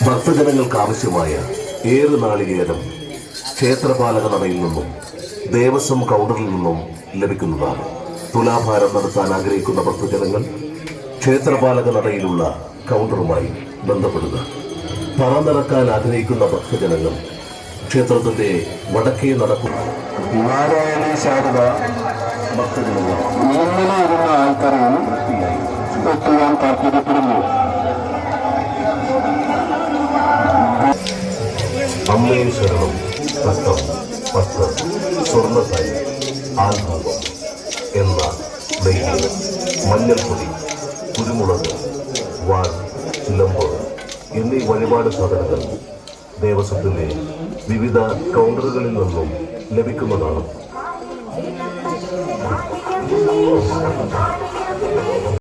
ഭക്തജനങ്ങൾക്ക് ആവശ്യമായ 7 നാളികേരം ക്ഷേത്രപാലക നടയിൽ നിന്നും ദേവസ്വം കൗണ്ടറിൽ നിന്നും ലഭിക്കുന്നതാണ്. തുലാഭാരം നടത്താൻ ആഗ്രഹിക്കുന്ന ഭക്തജനങ്ങൾ ക്ഷേത്രപാലക നടയിലുള്ള കൗണ്ടറുമായി ബന്ധപ്പെടുക. പറന്നിറക്കാൻ ആഗ്രഹിക്കുന്ന ഭക്തജനങ്ങൾ ക്ഷേത്രത്തിന്റെ വടക്കേ നടക്കുന്ന നാരായണ ശാരദ ഭക്തജനങ്ങൾ ഇന്നലെ ഇരുന്ന ആൾക്കാരെയും എത്തുവാൻ താല്പര്യപ്പെടുന്നു. അമ്മയെ ശരണം തട്ടം 10 സ്വർണ്ണത്തായി ആൽഭാഗം എന്ന നെയ്യ്, മഞ്ഞൾപ്പൊടി, കുരുമുളക്, വാൾ, ചിലമ്പ് എന്നീ വഴിപാട് സാധനങ്ങൾ ദേവസ്വത്തിന്റെ വിവിധ കൗണ്ടറുകളിൽ നിന്നും ലഭിക്കുന്നതാണ്.